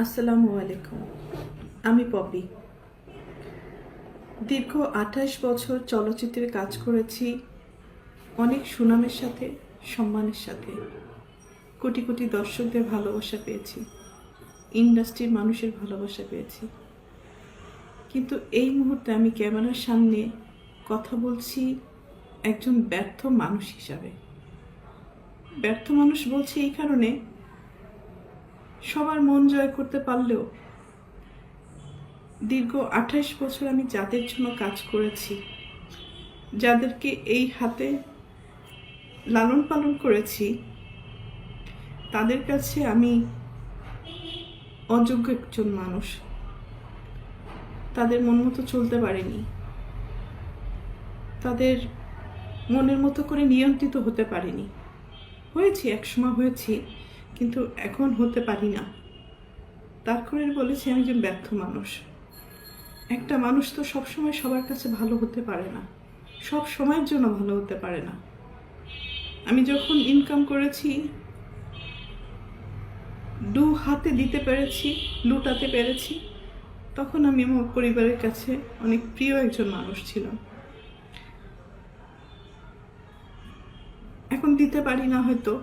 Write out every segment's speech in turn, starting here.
আসসালামু আলাইকুম। আমি পপি। দীর্ঘ ২৮ বছর চলচ্চিত্রে কাজ করেছি, অনেক সুনামের সাথে, সম্মানের সাথে। কোটি কোটি দর্শকদের ভালোবাসা পেয়েছি, ইন্ডাস্ট্রির মানুষের ভালোবাসা পেয়েছি। কিন্তু এই মুহূর্তে আমি ক্যামেরার সামনে কথা বলছি একজন ব্যর্থ মানুষ হিসাবে। ব্যর্থ মানুষ বলছি এই কারণে, সবার মন জয় করতে পারলেও দীর্ঘ ২৮ বছর আমি যাদের জন্য কাজ করেছি, যাদেরকে এই হাতে লালন পালন করেছি, তাদের কাছে আমি অযোগ্য একজন মানুষ। তাদের মন মতো চলতে পারিনি, তাদের মনের মতো করে নিয়ন্ত্রিত হতে পারিনি। হয়েছি, একসময় হয়েছি, কিন্তু এখন হতে পারি না। তার করে বলেছি আমি একজন ব্যর্থ মানুষ। একটা মানুষ তো সবসময় সবার কাছে ভালো হতে পারে না, সব সময়ের জন্য ভালো হতে পারে না। আমি যখন ইনকাম করেছি, দু হাতে দিতে পেরেছি, লুটাতে পেরেছি, তখন আমি আমার পরিবারের কাছে অনেক প্রিয় একজন মানুষ ছিলাম। এখন দিতে পারি না, হয়তো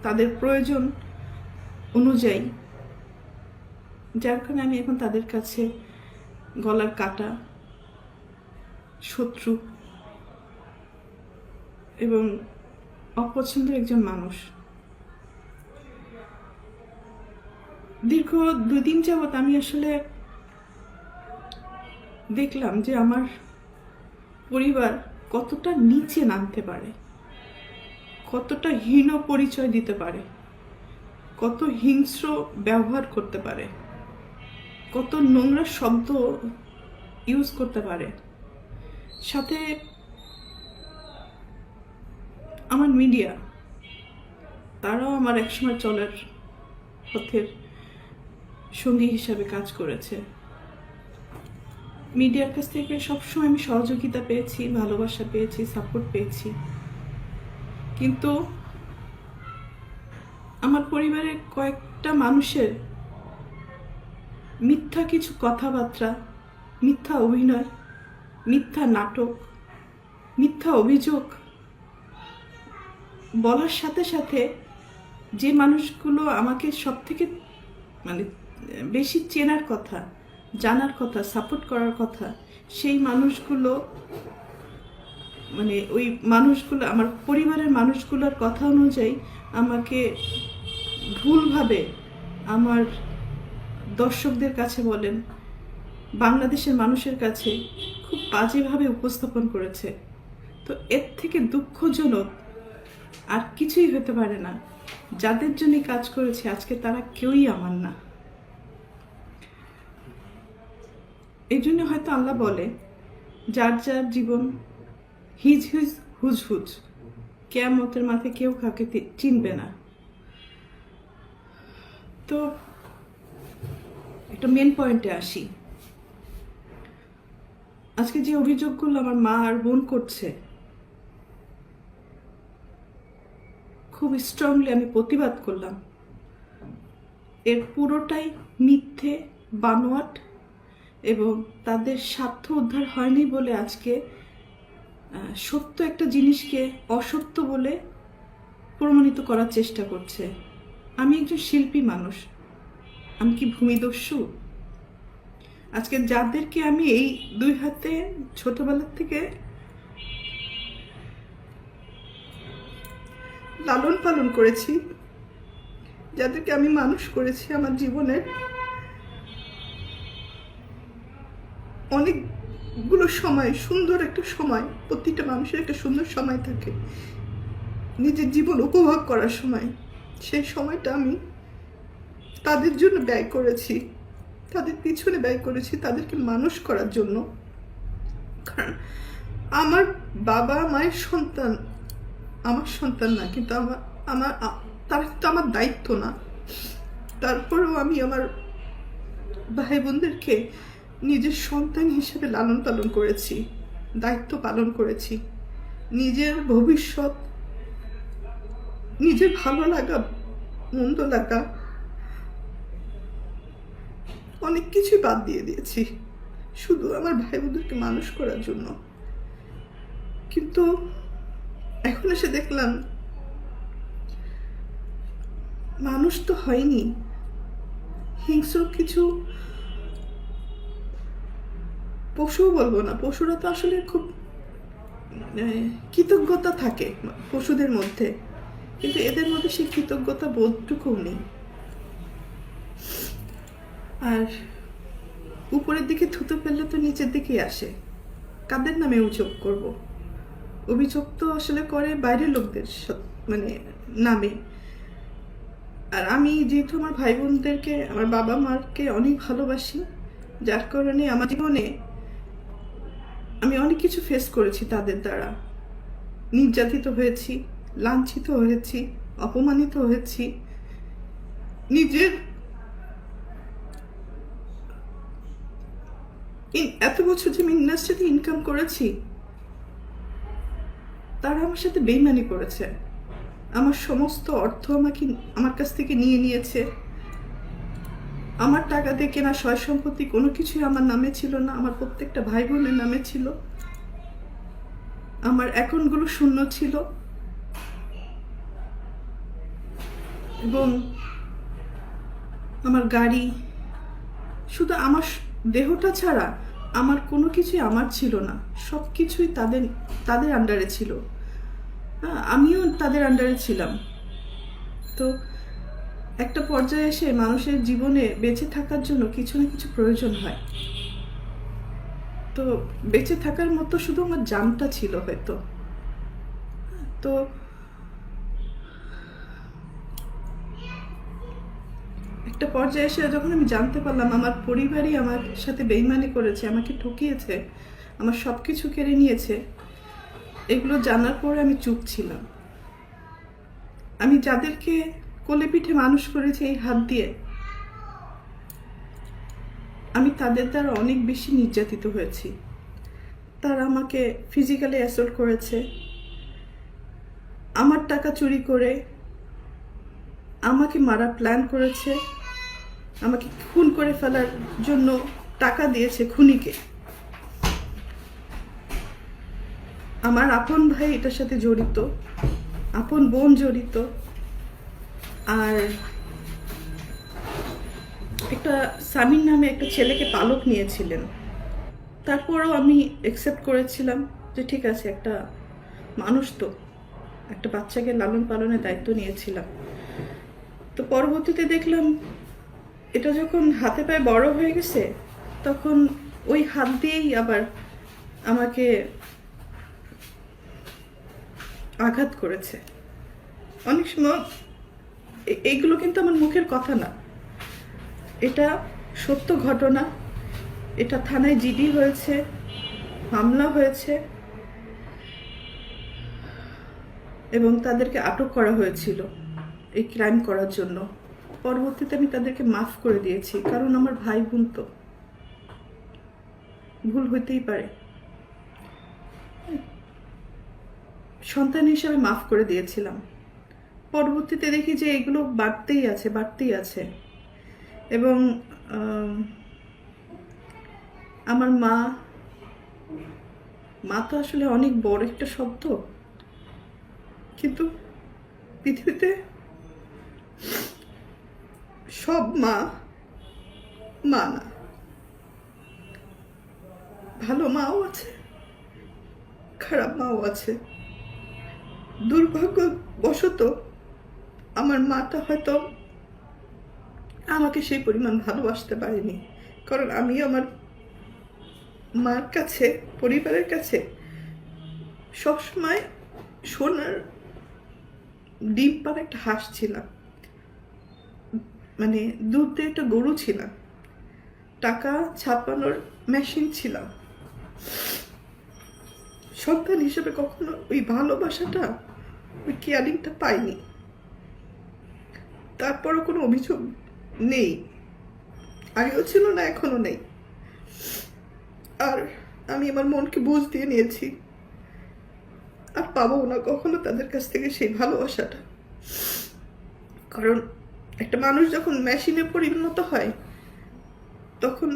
তাদের প্রয়োজন অনুযায়ী, যার কারণে আমি এখন তাদের কাছে গলার কাটা, শত্রু এবং অপছন্দের একজন মানুষ। দীর্ঘ 2 দিন যাবৎ আমি আসলে দেখলাম যে আমার পরিবার কতটা নিচে নামতে পারে, কতটা হীন পরিচয় দিতে পারে, কত হিংস্র ব্যবহার করতে পারে, কত নোংরা শব্দ ইউজ করতে পারে। সাথে আমার মিডিয়া, তারাও আমার একসময় চলার পথের সঙ্গী হিসাবে কাজ করেছে। মিডিয়ার কাছ থেকে সবসময় আমি সহযোগিতা পেয়েছি, ভালোবাসা পেয়েছি, সাপোর্ট পেয়েছি। কিন্তু আমার পরিবারের কয়েকটা মানুষের মিথ্যা কিছু কথাবার্তা, মিথ্যা অভিনয়, মিথ্যা নাটক, মিথ্যা অভিযোগ বলার সাথে সাথে যে মানুষগুলো আমাকে সব থেকে বেশি চেনার কথা, জানার কথা, সাপোর্ট করার কথা, সেই মানুষগুলো ওই মানুষগুলো আমার পরিবারের মানুষগুলোর কথা অনুযায়ী আমাকে ভুলভাবে আমার দর্শকদের কাছে বলেন, বাংলাদেশের মানুষের কাছে খুব বাজেভাবে উপস্থাপন করেছে। তো এর থেকে দুঃখজনক আর কিছুই হতে পারে না। যাদের জন্য কাজ করেছে আজকে তারা কেউই আমার না। এই জন্য হয়তো আল্লাহ বলে, যার যার জীবন হিজ হিজ হুজ হুজ, কিয়ামতের মাথায় কেউ কাউকে চিনবে না। তো একটা মেন পয়েন্টে আসি। আজকে যে অভিযোগগুলো আমার মা আর বোন করছে, খুব স্ট্রংলি আমি প্রতিবাদ করলাম। এর পুরোটাই মিথ্যে, বানোয়াট, এবং তাদের স্বার্থ উদ্ধার হয়নি বলে আজকে সত্য একটা জিনিসকে অসত্য বলে প্রমাণিত করার চেষ্টা করছে। আমি একজন শিল্পী মানুষ, আমি কি ভূমিদস্যু? আজকে যাদেরকে আমি এই 2 হাতে ছোটবেলার থেকে লালন পালন করেছি, যাদেরকে আমি মানুষ করেছি, আমার জীবনের অনেকগুলো সময়, সুন্দর একটা সময়, প্রতিটা মানুষের একটা সুন্দর সময় থাকে নিজের জীবন উপভোগ করার সময়, সেই সময়টা আমি তাদের জন্য ব্যয় করেছি, তাদের পিছনে ব্যয় করেছি, তাদেরকে মানুষ করার জন্য। কারণ আমার বাবা মায়ের সন্তান আমার সন্তান না, কিন্তু তারা কিন্তু আমার দায়িত্ব না। তারপরেও আমি আমার ভাই বোনদেরকে নিজের সন্তান হিসেবে লালন পালন করেছি, দায়িত্ব পালন করেছি। নিজের ভবিষ্যৎ, নিজের ভালো লাগা, মন্দ লাগা অনেক কিছুই বাদ দিয়ে দিয়েছি শুধু আমার ভাই বোনদেরকে মানুষ করার জন্য। কিন্তু এখন এসে দেখলাম মানুষ তো হয়নি, হিংস্র কিছু পশুও বলবো না, পশুরা তো আসলে খুব কৃতজ্ঞতা থাকে পশুদের মধ্যে, কিন্তু এদের মধ্যে সেই কৃতজ্ঞতা বোধটুকুও নেই। আর উপরের দিকে থুতো ফেললে তো নিচের দিকেই আসে। কাদের নামে অভিযোগ করব? অভিযোগ তো আসলে করে বাইরের লোকদের মানে নামে। আর আমি যেহেতু আমার ভাই বোনদেরকে, আমার বাবা মাকে অনেক ভালোবাসি, যার কারণে আমার জীবনে আমি অনেক কিছু ফেস করেছি তাদের দ্বারা। নির্যাতিত হয়েছি, লাঞ্ছিত হয়েছি, অপমানিত হয়েছি। নিজের এত বছর যে আমি ইন্ডাস্ট্রিতে ইনকাম করেছি, তারা আমার সাথে বেইমানি করেছে। আমার সমস্ত অর্থ আমার কাছ থেকে নিয়ে নিয়েছে। আমার টাকা দিয়ে কেনা সয় সম্পত্তি কোনো কিছুই আমার নামে ছিল না, আমার প্রত্যেকটা ভাই বোনের নামে ছিল। আমার অ্যাকাউন্টগুলো শূন্য ছিল এবং আমার গাড়ি, শুধু আমার দেহটা ছাড়া আমার কোনো কিছুই আমার ছিল না, সব কিছুই তাদের আন্ডারে ছিল। আমিও তাদের আন্ডারে ছিলাম। তো একটা পর্যায়ে এসে মানুষের জীবনে বেঁচে থাকার জন্য কিছু না কিছু প্রয়োজন হয়। তো বেঁচে থাকার মতো শুধু আমার জানটা ছিল হয়তো। তো একটা পর্যায়ে এসে যখন আমি জানতে পারলাম আমার পরিবারই আমার সাথে বেইমানি করেছে, আমাকে ঠকিয়েছে, আমার সব কিছু কেড়ে নিয়েছে, এগুলো জানার পরে আমি চুপ ছিলাম। আমি যাদেরকে কোলে পিঠে মানুষ করেছি এই হাত দিয়ে, আমি তাদের দ্বারা অনেক বেশি নির্যাতিত হয়েছি। তারা আমাকে ফিজিক্যালি অ্যাসল্ট করেছে, আমার টাকা চুরি করে আমাকে মারা প্ল্যান করেছে, আমাকে খুন করে ফেলার জন্য টাকা দিয়েছে খুনিকে। আমার আপন ভাই এটার সাথে জড়িত, আপন বোন জড়িত, আর একটা সামিন নামে একটা ছেলেকে পালক নিয়েছিলেন। তারপরেও আমি অ্যাকসেপ্ট করেছিলাম যে ঠিক আছে, একটা মানুষ তো, একটা বাচ্চাকে লালন পালনের দায়িত্ব নিয়েছিলাম। তো পরবর্তীতে দেখলাম এটা যখন হাতে পায়ে বড় হয়ে গেছে, তখন ওই হাত দিয়েই আবার আমাকে আঘাত করেছে। অনেক সময় এইগুলো কিন্তু আমার মুখের কথা না, এটা সত্য ঘটনা। এটা থানায় জিডি হয়েছে, মামলা হয়েছে এবং তাদেরকে আটক করা হয়েছিল এই ক্রাইম করার জন্য। পরবর্তীতে আমি তাদেরকে মাফ করে দিয়েছি, কারণ আমার ভাই বোন তো, ভুল হইতেই পারে। সন্তান হিসাবে মাফ করে দিয়েছিলাম। পরবর্তীতে দেখি যে এগুলো বাড়তেই আছে এবং আমার মা তো আসলে অনেক বড় একটা শব্দ, কিন্তু পৃথিবীতে সব মা না, ভালো মাও আছে, খারাপ মাও আছে। দুর্ভাগ্যবশত আমার মাটা হয়তো আমাকে সেই পরিমাণ ভালোবাসতে পারেনি, কারণ আমি আমার মার কাছে, পরিবারের কাছে সবসময় সোনার ডিম পাড়া একটা হাঁস ছিলাম, মানে দুধ দিয়ে একটা গরু ছিলাম, টাকা ছাপানোর মেশিন ছিলাম। সন্তান হিসেবে কখনো ওই ভালোবাসাটা, ওই কেয়ারিংটা পাইনি। তারপরও কোনো অভিযোগ নেই, আগেও ছিল না, এখনো নেই। আর আমি আমার মনকে বুঝ দিয়ে নিয়েছি, আর পাবো না কখনো তাদের কাছ থেকে সেই ভালোবাসাটা। কারণ একটা মানুষ যখন মেশিনে পরিণত হয়, তখন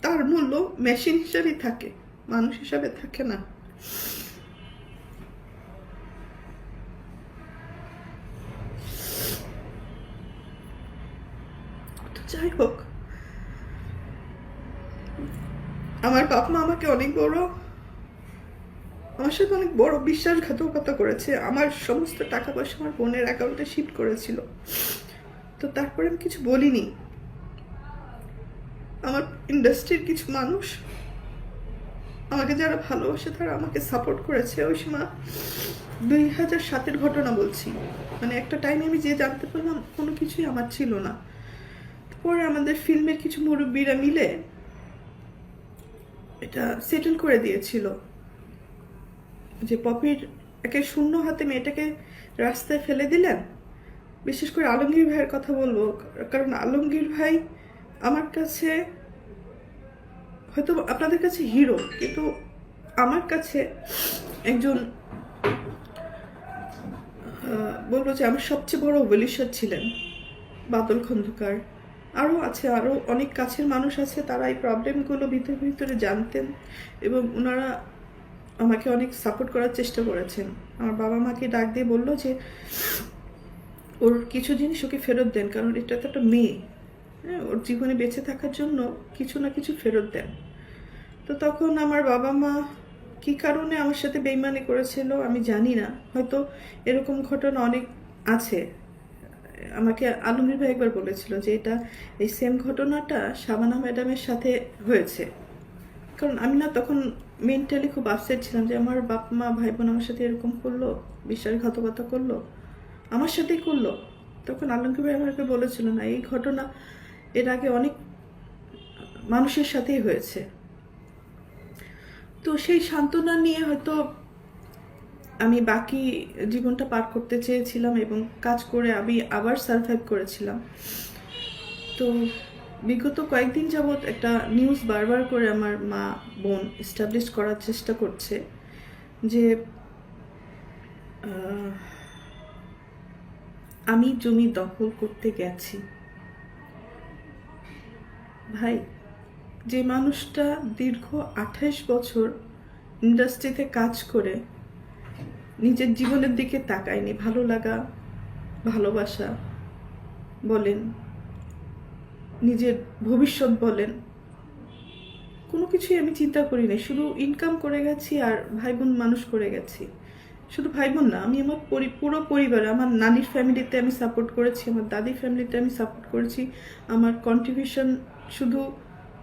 তার মূল্য মেশিন হিসাবেই থাকে, মানুষ হিসাবে থাকে না। তো যাই হোক, আমার বাপ মা আমাকে আমার সাথে অনেক বড় বিশ্বাসঘাতকতা করেছে। আমার সমস্ত টাকা পয়সা আমার বোনের অ্যাকাউন্টে শিফট করেছিল। তো তারপরে আমি কিছু বলিনি। আমার ইন্ডাস্ট্রির কিছু মানুষ, আমাকে যারা ভালোবাসে, তারা আমাকে সাপোর্ট করেছে। ওই সময় 2007-এর ঘটনা বলছি, মানে একটা টাইমে আমি যে জানতে পারলাম কোনো কিছুই আমার ছিল না। পরে আমাদের ফিল্মের কিছু মুরব্বীরা মিলে এটা সেটেল করে দিয়েছিল যে পপির একে শূন্য হাতে মেয়েটাকে রাস্তায় ফেলে দিলেন। বিশেষ করে আলমগীর ভাইয়ের কথা বলবো, কারণ আলমগীর ভাই আমার কাছে, হয়তো আপনাদের কাছে হিরো, কিন্তু আমার কাছে একজন, বলবো যে আমার সবচেয়ে বড় ওয়েলিশার ছিলেন বাদল খন্দকার। আরও আছে, আরও অনেক কাছের মানুষ আছে, তারা এই প্রবলেমগুলো ভিতরে ভিতরে জানতেন এবং ওনারা আমাকে অনেক সাপোর্ট করার চেষ্টা করেছেন। আমার বাবা মাকে ডাক দিয়ে বললো যে ওর কিছু জিনিস ওকে ফেরত দেন, কারণ এটা তো একটা মেয়ে, হ্যাঁ, ওর জীবনে বেঁচে থাকার জন্য কিছু না কিছু ফেরত দেন। তো তখন আমার বাবা মা কী কারণে আমার সাথে বেইমানি করেছিল আমি জানি না, হয়তো এরকম ঘটনা অনেক আছে। আমাকে আলমগীর ভাই একবার বলেছিল যে এটা এই সেম ঘটনাটা শাবানা ম্যাডামের সাথে হয়েছে। কারণ আমি না তখন মেন্টালি খুব আপসেট ছিলাম যে আমার বাপ মা ভাই বোন আমার সাথে এরকম করলো, বিশ্বাসঘাতকতা করলো, আমার সাথেই করলো। তখন আলমগীর ভাই আমাকে বলেছিল না, এই ঘটনা এর আগে অনেক মানুষের সাথেই হয়েছে। তো সেই সান্ত্বনা নিয়ে হয়তো আমি বাকি জীবনটা পার করতে চেয়েছিলাম এবং কাজ করে আমি আবার সারভাইভ করেছিলাম। তো বিগত কয়েকদিন যাবৎ একটা নিউজ বারবার করে আমার মা বোন এস্টাবলিশ করার চেষ্টা করছে যে আমি জমি দখল করতে গেছি। ভাই, যে মানুষটা দীর্ঘ 28 বছর ইন্ডাস্ট্রিতে কাজ করে নিজের জীবনের দিকে তাকায়নি, ভালো লাগা, ভালোবাসা বলেন, নিজের ভবিষ্যৎ বলেন, কোনো কিছুই আমি চিন্তা করি না, শুধু ইনকাম করে গেছি আর ভাই বোন মানুষ করে গেছি। শুধু ভাই বোন না, আমি আমার পুরো পরিবার, আমার নানির ফ্যামিলিতে আমি সাপোর্ট করেছি, আমার দাদির ফ্যামিলিতে আমি সাপোর্ট করেছি। আমার কন্ট্রিবিউশন শুধু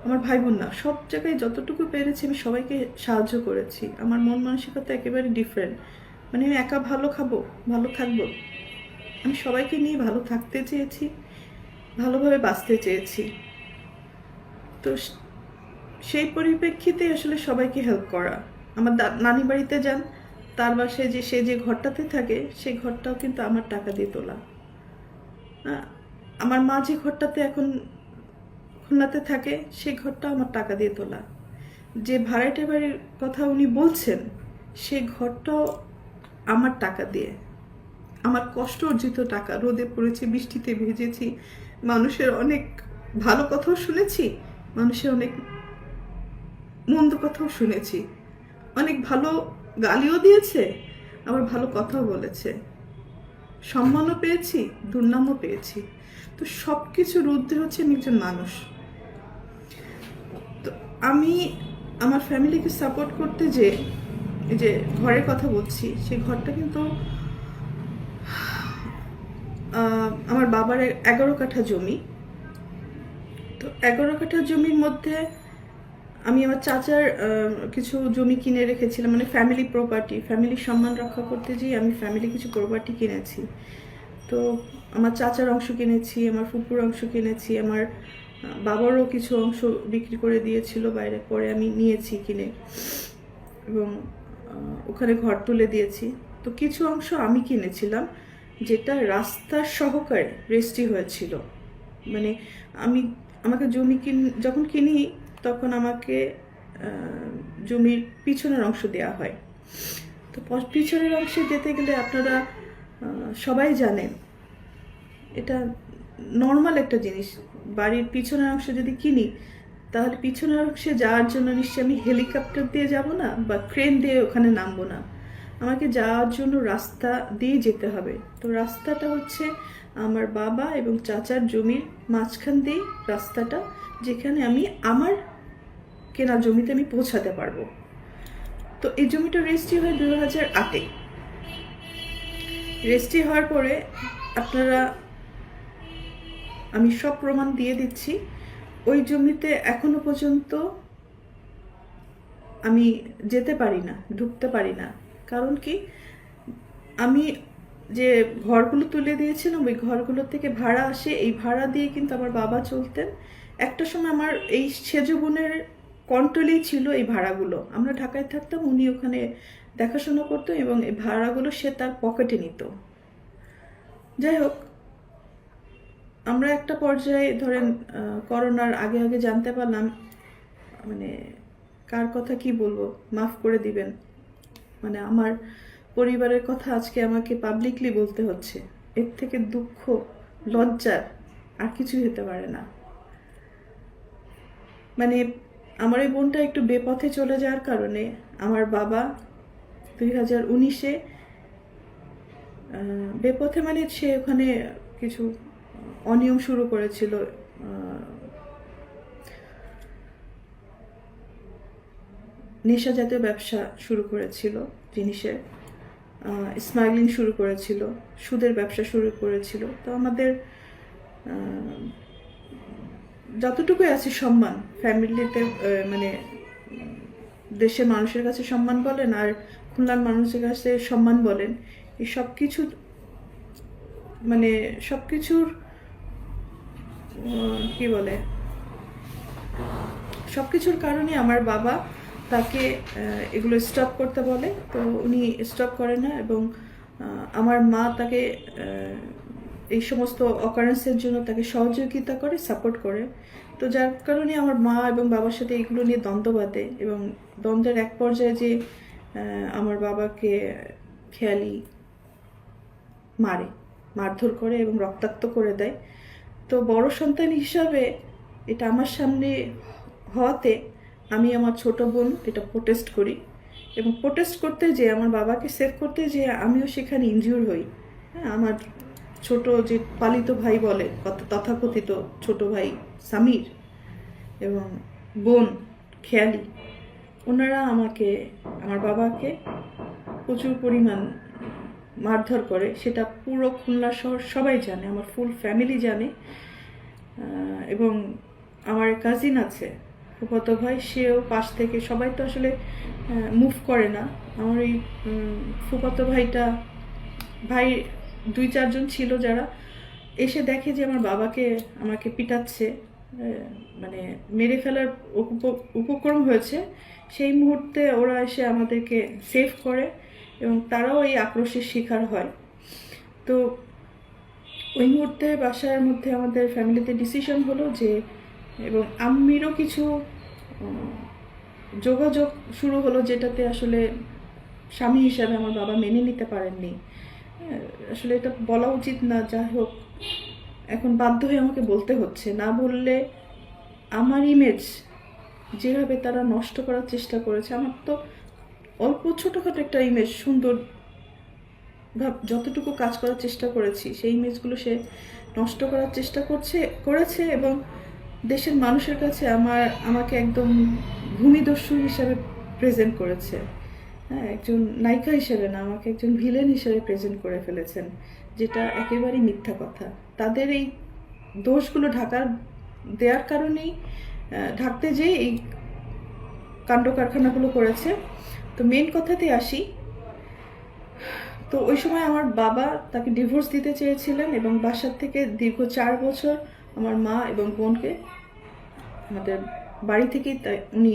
আমার ভাই বোন না, সব জায়গায় যতটুকু পেরেছি আমি সবাইকে সাহায্য করেছি। আমার মন মানসিকতা একেবারে ডিফারেন্ট, মানে আমি একা ভালো খাবো, ভালো থাকবো, আমি সবাইকে নিয়ে ভালো থাকতে চেয়েছি, ভালোভাবে বাঁচতে চেয়েছি। তো সেই পরিপ্রেক্ষিতে আসলে সবাইকে হেল্প করা। আমার নানি বাড়িতে যান, তার বাসায় যে সে যে ঘরটাতে থাকে সেই ঘরটাও কিন্তু আমার টাকা দিয়ে তোলা। আমার মা যে ঘরটাতে এখন খুলনাতে থাকে সেই ঘরটাও আমার টাকা দিয়ে তোলা। যে ভাড়াটে বাড়ির কথা উনি বলছেন সেই ঘরটাও আমার টাকা দিয়ে, আমার কষ্ট অর্জিত টাকা। রোদে পড়েছি, বৃষ্টিতে ভিজেছি, মানুষের অনেক ভালো কথাও শুনেছি, মানুষের অনেক মন্দ কথাও শুনেছি, অনেক ভালো গালিও দিয়েছে, আবার ভালো কথাও বলেছে, সম্মানও পেয়েছি, দুর্নামও পেয়েছি। তো সব কিছুর ঊর্ধ্বে হচ্ছে আমি একজন মানুষ। তো আমি আমার ফ্যামিলিকে সাপোর্ট করতে যে এই যে ঘরের কথা বলছি, সেই ঘরটা কিন্তু আমার বাবার 11 কাঠা জমি। তো 11 কাঠা জমির মধ্যে আমি আমার চাচার কিছু জমি কিনে রেখেছিলাম, মানে ফ্যামিলি প্রপার্টি, ফ্যামিলির সম্মান রক্ষা করতে যেয়ে আমি ফ্যামিলি কিছু প্রপার্টি কিনেছি। তো আমার চাচার অংশ কিনেছি, আমার ফুপুর অংশ কিনেছি, আমার বাবারও কিছু অংশ বিক্রি করে দিয়েছিল বাইরে, পরে আমি নিয়েছি কিনে এবং ওখানে ঘর তুলে দিয়েছি। তো কিছু অংশ আমি কিনেছিলাম যেটা রাস্তার সহকারে রেজিস্ট্রি হয়েছিল, মানে আমাকে জমি যখন কিনি তখন আমাকে জমির পিছনের অংশ দেওয়া হয়। তো পিছনের অংশে যেতে গেলে আপনারা সবাই জানেন এটা নর্মাল একটা জিনিস, বাড়ির পিছনের অংশ যদি কিনি তাহলে পিছনের অংশে যাওয়ার জন্য নিশ্চয়ই আমি হেলিকপ্টার দিয়ে যাব না বা ট্রেন দিয়ে ওখানে নামবো না, আমাকে যাওয়ার জন্য রাস্তা দিয়ে যেতে হবে। তো রাস্তাটা হচ্ছে আমার বাবা এবং চাচার জমির মাঝখান দিয়ে রাস্তাটা, যেখানে আমি আমার কেনা জমিতে আমি পৌঁছাতে পারবো। তো এই জমিটা রেজিস্ট্রি হয় 2008-এ। রেজিস্ট্রি হওয়ার পরে আপনারা, আমি সব প্রমাণ দিয়ে দিচ্ছি, ওই জমিতে এখনো পর্যন্ত আমি যেতে পারি না, ঢুকতে পারি না। কারণ কি, আমি যে ঘরগুলো তুলে দিয়েছিলাম ওই ঘরগুলোর থেকে ভাড়া আসে, এই ভাড়া দিয়ে কিন্তু আমার বাবা চলতেন। একটা সময় আমার এই সেজ বোনের কন্ট্রোলেই ছিল এই ভাড়াগুলো। আমরা ঢাকায় থাকতাম, উনি ওখানে দেখাশোনা করতো এবং এই ভাড়াগুলো সে তার পকেটে নিত। যাই হোক, আমরা একটা পর্যায়ে ধরেন করোনার আগে আগে জানতে পারলাম, মানে কার কথা কি বলবো, মাফ করে দিবেন, মানে আমার পরিবারের কথা আজকে আমাকে পাবলিকলি বলতে হচ্ছে। এর থেকে দুঃখ, লজ্জার আর কিছুই হতে পারে না। মানে আমার এই বোনটা একটু বেপথে চলে যাওয়ার কারণে আমার বাবা 2019-এ বেপথে, মানে সে ওখানে কিছু অনিয়ম শুরু করেছিল, নেশা জাতীয় ব্যবসা শুরু করেছিল, জিনিসের স্মাগলিং শুরু করেছিল, সুদের ব্যবসা শুরু করেছিল। তো আমাদের যতটুকুই আছে সম্মান ফ্যামিলিতে, মানে দেশের মানুষের কাছে সম্মান বলেন আর খুলনার মানুষের কাছে সম্মান বলেন, এই সব কিছু, মানে সব কিছুর কি বলে, সব কিছুর কারণে আমার বাবা তাকে এগুলো স্টপ করতে বলে। তো উনি স্টপ করে না এবং আমার মা তাকে এই সমস্ত অকারেন্সের জন্য তাকে সহযোগিতা করে, সাপোর্ট করে। তো যার কারণে আমার মা এবং বাবার সাথে এগুলো নিয়ে দ্বন্দ্ব বাঁধে এবং দ্বন্দ্বের এক পর্যায়ে যে আমার বাবাকে খেয়ালি মারে, মারধর করে এবং রক্তাক্ত করে দেয়। তো বড় সন্তান হিসাবে এটা আমার সামনে হওয়াতে আমি আমার ছোট বোন এটা প্রোটেস্ট করি এবং প্রোটেস্ট করতে যে আমার বাবাকে সেভ করতে যে আমিও সেখানে ইনজিউর হই। হ্যাঁ, আমার ছোট যে পালিত ভাই বলে, তথাকথিত ছোট ভাই সামির এবং বোন খেয়ালি, ওনারা আমাকে, আমার বাবাকে প্রচুর পরিমাণ মারধর করে। সেটা পুরো খুলনা শহর সবাই জানে, আমার ফুল ফ্যামিলি জানে। এবং আমার কাজিন আছে, ফুফাতো ভাই, সেও পাশ থেকে, সবাই তো আসলে মুভ করে না। আমার এই ফুফাতো ভাইটা, ভাই 2-4 জন ছিল যারা এসে দেখে যে আমার বাবাকে আমাকে পিটাচ্ছে, মানে মেরে ফেলার উপক্রম হয়েছে, সেই মুহূর্তে ওরা এসে আমাদেরকে সেভ করে এবং তারাও এই আক্রোশের শিকার হয়। তো ওই মুহূর্তে বাসার মধ্যে আমাদের ফ্যামিলিতে ডিসিশন হলো যে, এবং আম্মিরও কিছু যোগাযোগ শুরু হলো যেটাতে আসলে স্বামী হিসাবে আমার বাবা মেনে নিতে পারেননি। আসলে এটা বলা উচিত না, যাই হোক এখন বাধ্য হয়ে আমাকে বলতে হচ্ছে। না বললে আমার ইমেজ যেভাবে তারা নষ্ট করার চেষ্টা করেছে, আমার তো অল্প ছোটোখাটো একটা ইমেজ, সুন্দর যতটুকু কাজ করার চেষ্টা করেছি সেই ইমেজগুলো সে নষ্ট করার চেষ্টা করেছে এবং দেশের মানুষের কাছে আমাকে একদম ভূমিদস্যু হিসাবে প্রেজেন্ট করেছে। হ্যাঁ, একজন নায়িকা হিসেবে না, আমাকে একজন ভিলেন হিসেবে প্রেজেন্ট করে ফেলেছেন, যেটা একেবারেই মিথ্যা কথা। তাদের এই দোষগুলো দেওয়ার কারণেই, ঢাকতে যেয়ে এই কাণ্ড কারখানাগুলো করেছে। তো মেন কথাতে আসি, তো ওই সময় আমার বাবা তাকে ডিভোর্স দিতে চেয়েছিলেন এবং বাসার থেকে দীর্ঘ 4 বছর আমার মা এবং বোনকে আমাদের বাড়ি থেকেই উনি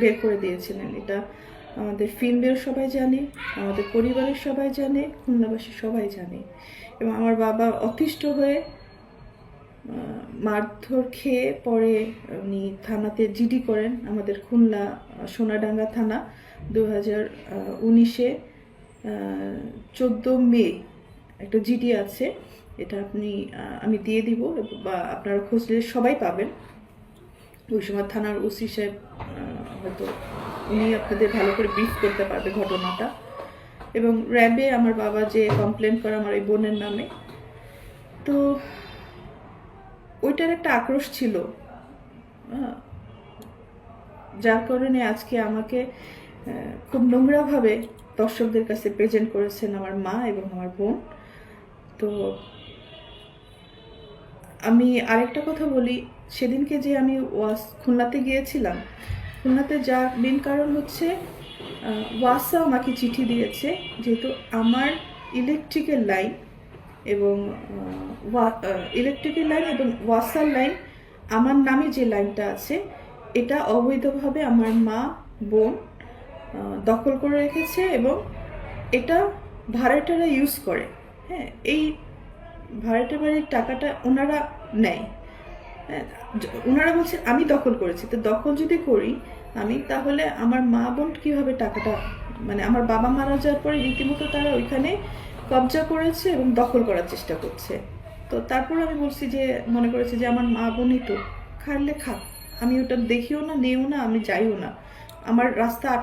বের করে দিয়েছিলেন। এটা আমাদের ফিল্মের সবাই জানে, আমাদের পরিবারের সবাই জানে, খুলনাবাসী সবাই জানে। এবং আমার বাবা অতিষ্ঠ হয়ে মারধর খেয়ে পরে উনি থানাতে জিডি করেন, আমাদের খুলনা সোনাডাঙ্গা থানা। 2019-এ 14 মে একটা জিডি আছে, এটা আমি দিয়ে দিব বা আপনারা খুঁজলে সবাই পাবেন। ওই সময় থানার ওসি সাহেব হয়তো উনি আপনাদের ভালো করে ব্রিফ করতে পারবে ঘটনাটা। এবং র্যাবে আমার বাবা যে কমপ্লেন করে আমার এই বোনের নামে, তো ওইটার একটা আক্রোশ ছিল, যার কারণে আজকে আমাকে খুব নোংরাভাবে দর্শকদের কাছে প্রেজেন্ট করেছেন আমার মা এবং আমার বোন। তো আমি আরেকটা কথা বলি, সেদিনকে যে আমি খুলনাতে গিয়েছিলাম, খুলনাতে যার মেন কারণ হচ্ছে ওয়াসা আমাকে চিঠি দিয়েছে, যেহেতু আমার ইলেকট্রিক্যাল লাইন এবং ওয়াসার লাইন, আমার নামে যে লাইনটা আছে, এটা অবৈধভাবে আমার মা বোন দখল করে রেখেছে এবং এটা ভাড়াটারা ইউজ করে। হ্যাঁ, এই ভাড়াটে বাড়ির টাকাটা ওনারা নেয়। হ্যাঁ, ওনারা বলছে আমি দখল করেছি, তো দখল যদি করি আমি, তাহলে আমার মা বোন কীভাবে টাকাটা, মানে আমার বাবা মারা যাওয়ার পরে রীতিমতো তারা ওইখানে কবজা করেছে এবং দখল করার চেষ্টা করছে। তো তারপর আমি বলছি যে, মনে করেছি যে আমার মা বোনই তো, খাইলে খাক, আমি ওটা দেখিও না, নেও না, আমি যাইও না, আমার রাস্তা আটকা